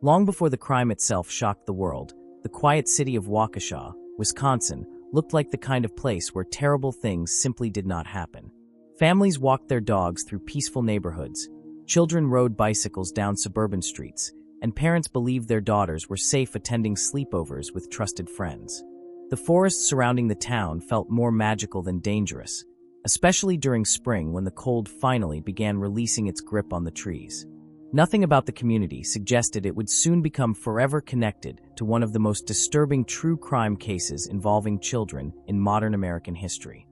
Long before the crime itself shocked the world, the quiet city of Waukesha, Wisconsin, looked like the kind of place where terrible things simply did not happen. Families walked their dogs through peaceful neighborhoods, children rode bicycles down suburban streets, and parents believed their daughters were safe attending sleepovers with trusted friends. The forests surrounding the town felt more magical than dangerous, especially during spring when the cold finally began releasing its grip on the trees. Nothing about the community suggested it would soon become forever connected to one of the most disturbing true crime cases involving children in modern American history.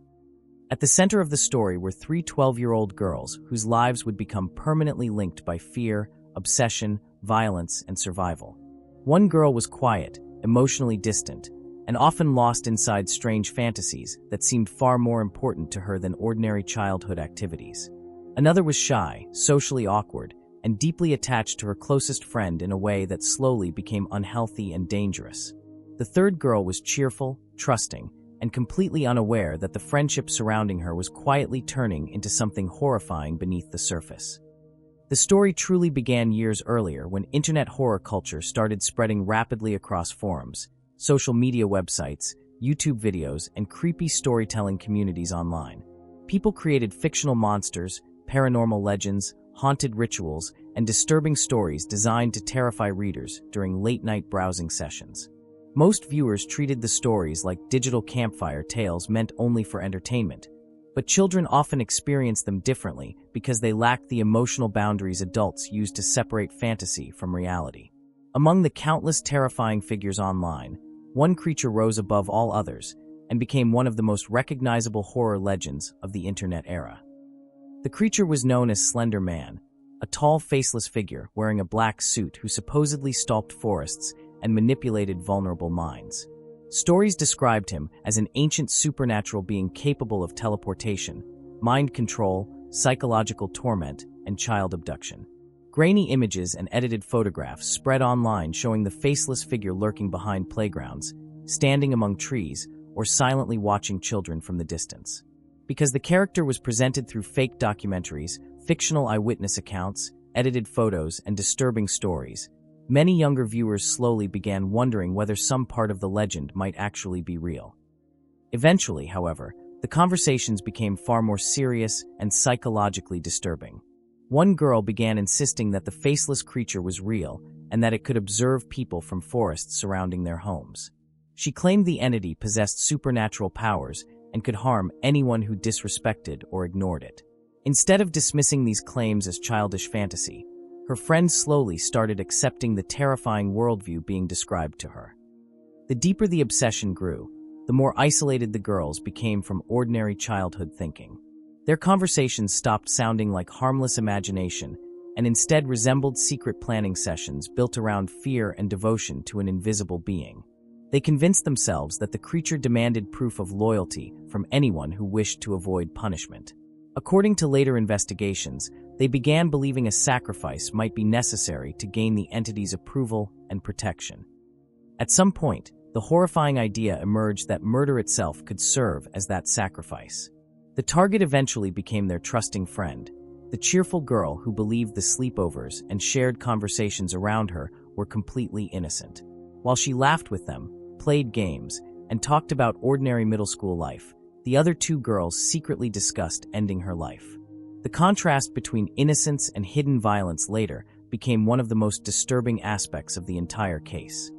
At the center of the story were three 12-year-old girls whose lives would become permanently linked by fear, obsession, violence, and survival. One girl was quiet, emotionally distant, and often lost inside strange fantasies that seemed far more important to her than ordinary childhood activities. Another was shy, socially awkward, and deeply attached to her closest friend in a way that slowly became unhealthy and dangerous. The third girl was cheerful, trusting, and completely unaware that the friendship surrounding her was quietly turning into something horrifying beneath the surface. The story truly began years earlier when internet horror culture started spreading rapidly across forums, social media websites, YouTube videos, and creepy storytelling communities online. People created fictional monsters, paranormal legends, haunted rituals, and disturbing stories designed to terrify readers during late-night browsing sessions. Most viewers treated the stories like digital campfire tales meant only for entertainment, but children often experienced them differently because they lacked the emotional boundaries adults use to separate fantasy from reality. Among the countless terrifying figures online, one creature rose above all others and became one of the most recognizable horror legends of the internet era. The creature was known as Slender Man, a tall, faceless figure wearing a black suit who supposedly stalked forests and manipulated vulnerable minds. Stories described him as an ancient supernatural being capable of teleportation, mind control, psychological torment, and child abduction. Grainy images and edited photographs spread online showing the faceless figure lurking behind playgrounds, standing among trees, or silently watching children from the distance. Because the character was presented through fake documentaries, fictional eyewitness accounts, edited photos, and disturbing stories, many younger viewers slowly began wondering whether some part of the legend might actually be real. Eventually, however, the conversations became far more serious and psychologically disturbing. One girl began insisting that the faceless creature was real and that it could observe people from forests surrounding their homes. She claimed the entity possessed supernatural powers and could harm anyone who disrespected or ignored it. Instead of dismissing these claims as childish fantasy, her friends slowly started accepting the terrifying worldview being described to her. The deeper the obsession grew, the more isolated the girls became from ordinary childhood thinking. Their conversations stopped sounding like harmless imagination and instead resembled secret planning sessions built around fear and devotion to an invisible being. They convinced themselves that the creature demanded proof of loyalty from anyone who wished to avoid punishment. According to later investigations, they began believing a sacrifice might be necessary to gain the entity's approval and protection. At some point, the horrifying idea emerged that murder itself could serve as that sacrifice. The target eventually became their trusting friend, the cheerful girl who believed the sleepovers and shared conversations around her were completely innocent. While she laughed with them, played games, and talked about ordinary middle school life, the other two girls secretly discussed ending her life. The contrast between innocence and hidden violence later became one of the most disturbing aspects of the entire case.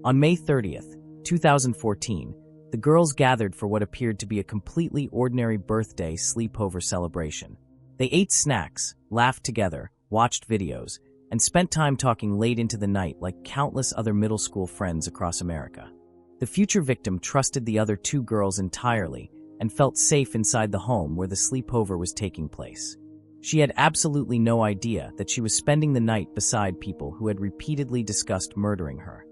On May 30th, 2014, the girls gathered for what appeared to be a completely ordinary birthday sleepover celebration. They ate snacks, laughed together, watched videos, and spent time talking late into the night like countless other middle school friends across America. The future victim trusted the other two girls entirely and felt safe inside the home where the sleepover was taking place. She had absolutely no idea that she was spending the night beside people who had repeatedly discussed murdering her.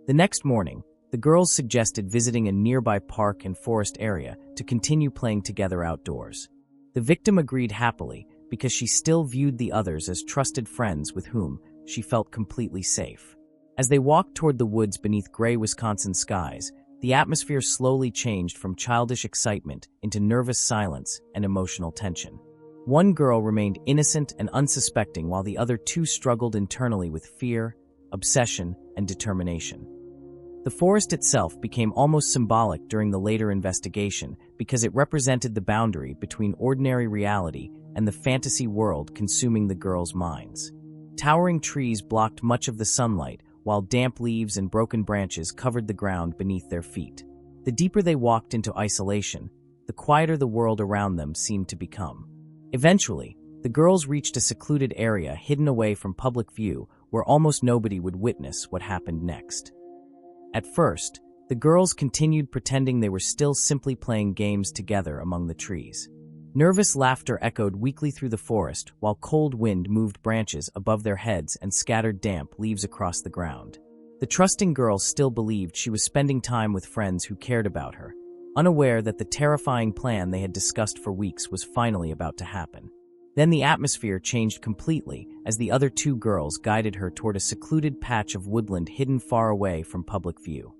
The next morning, the girls suggested visiting a nearby park and forest area to continue playing together outdoors. The victim agreed happily because she still viewed the others as trusted friends with whom she felt completely safe. As they walked toward the woods beneath gray Wisconsin skies, the atmosphere slowly changed from childish excitement into nervous silence and emotional tension. One girl remained innocent and unsuspecting while the other two struggled internally with fear, obsession, and determination. The forest itself became almost symbolic during the later investigation because it represented the boundary between ordinary reality and the fantasy world consuming the girls' minds. Towering trees blocked much of the sunlight, while damp leaves and broken branches covered the ground beneath their feet. The deeper they walked into isolation, the quieter the world around them seemed to become. Eventually, the girls reached a secluded area hidden away from public view where almost nobody would witness what happened next. At first, the girls continued pretending they were still simply playing games together among the trees. Nervous laughter echoed weakly through the forest, while cold wind moved branches above their heads and scattered damp leaves across the ground. The trusting girls still believed she was spending time with friends who cared about her, unaware that the terrifying plan they had discussed for weeks was finally about to happen. Then the atmosphere changed completely as the other two girls guided her toward a secluded patch of woodland hidden far away from public view.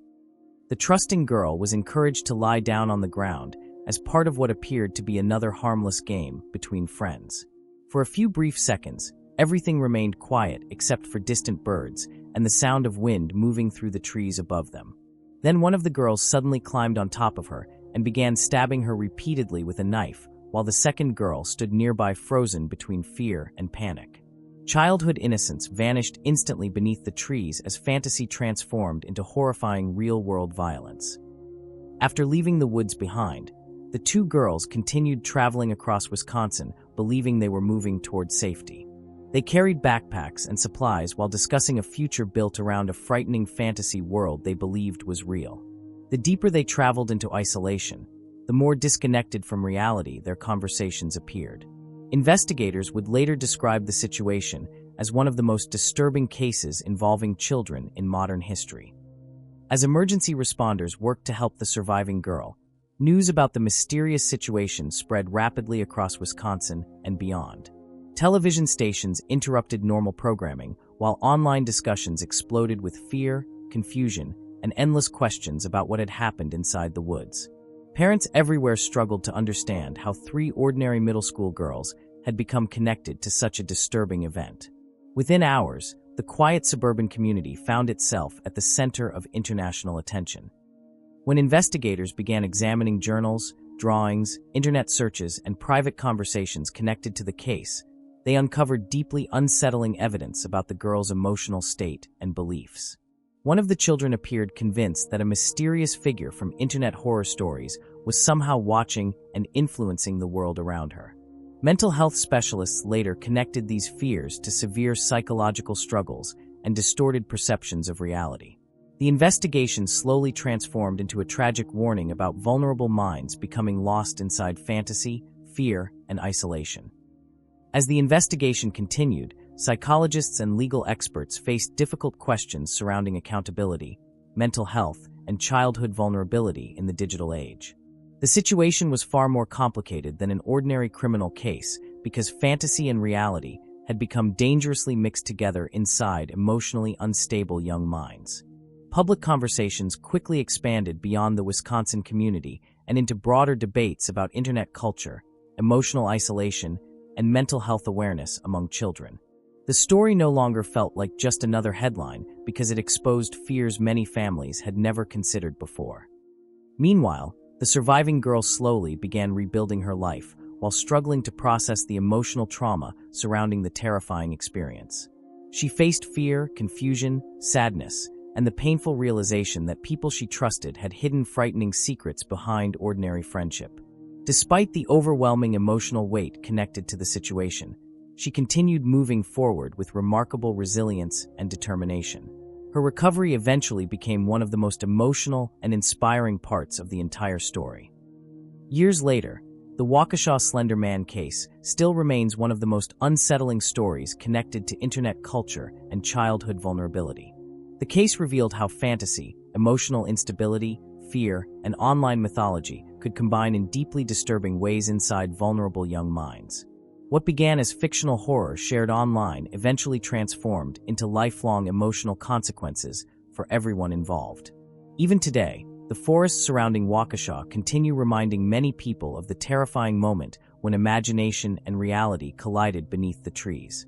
The trusting girl was encouraged to lie down on the ground as part of what appeared to be another harmless game between friends. For a few brief seconds, everything remained quiet except for distant birds and the sound of wind moving through the trees above them. Then one of the girls suddenly climbed on top of her and began stabbing her repeatedly with a knife, while the second girl stood nearby frozen between fear and panic. Childhood innocence vanished instantly beneath the trees as fantasy transformed into horrifying real-world violence. After leaving the woods behind, the two girls continued traveling across Wisconsin, believing they were moving toward safety. They carried backpacks and supplies while discussing a future built around a frightening fantasy world they believed was real. The deeper they traveled into isolation, the more disconnected from reality their conversations appeared. Investigators would later describe the situation as one of the most disturbing cases involving children in modern history. As emergency responders worked to help the surviving girl, news about the mysterious situation spread rapidly across Wisconsin and beyond. Television stations interrupted normal programming, while online discussions exploded with fear, confusion, and endless questions about what had happened inside the woods. Parents everywhere struggled to understand how three ordinary middle school girls had become connected to such a disturbing event. Within hours, the quiet suburban community found itself at the center of international attention. When investigators began examining journals, drawings, internet searches, and private conversations connected to the case, they uncovered deeply unsettling evidence about the girls' emotional state and beliefs. One of the children appeared convinced that a mysterious figure from internet horror stories was somehow watching and influencing the world around her. Mental health specialists later connected these fears to severe psychological struggles and distorted perceptions of reality. The investigation slowly transformed into a tragic warning about vulnerable minds becoming lost inside fantasy, fear, and isolation. As the investigation continued, psychologists and legal experts faced difficult questions surrounding accountability, mental health, and childhood vulnerability in the digital age. The situation was far more complicated than an ordinary criminal case because fantasy and reality had become dangerously mixed together inside emotionally unstable young minds. Public conversations quickly expanded beyond the Wisconsin community and into broader debates about internet culture, emotional isolation, and mental health awareness among children. The story no longer felt like just another headline because it exposed fears many families had never considered before. Meanwhile, the surviving girl slowly began rebuilding her life while struggling to process the emotional trauma surrounding the terrifying experience. She faced fear, confusion, sadness, and the painful realization that people she trusted had hidden frightening secrets behind ordinary friendship. Despite the overwhelming emotional weight connected to the situation, she continued moving forward with remarkable resilience and determination. Her recovery eventually became one of the most emotional and inspiring parts of the entire story. Years later, the Waukesha Slender Man case still remains one of the most unsettling stories connected to internet culture and childhood vulnerability. The case revealed how fantasy, emotional instability, fear, and online mythology could combine in deeply disturbing ways inside vulnerable young minds. What began as fictional horror shared online eventually transformed into lifelong emotional consequences for everyone involved. Even today, the forests surrounding Waukesha continue reminding many people of the terrifying moment when imagination and reality collided beneath the trees.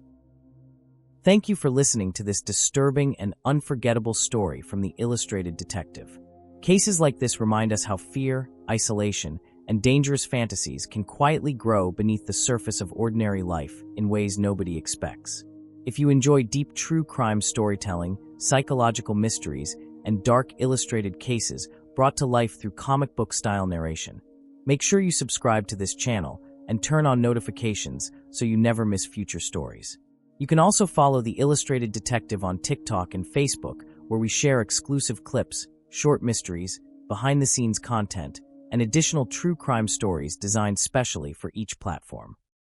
Thank you for listening to this disturbing and unforgettable story from the Illustrated Detective. Cases like this remind us how fear, isolation, and dangerous fantasies can quietly grow beneath the surface of ordinary life in ways nobody expects. If you enjoy deep true crime storytelling, psychological mysteries, and dark illustrated cases brought to life through comic book-style narration, make sure you subscribe to this channel and turn on notifications so you never miss future stories. You can also follow the Illustrated Detective on TikTok and Facebook, where we share exclusive clips, short mysteries, behind-the-scenes content, and additional true crime stories designed specially for each platform.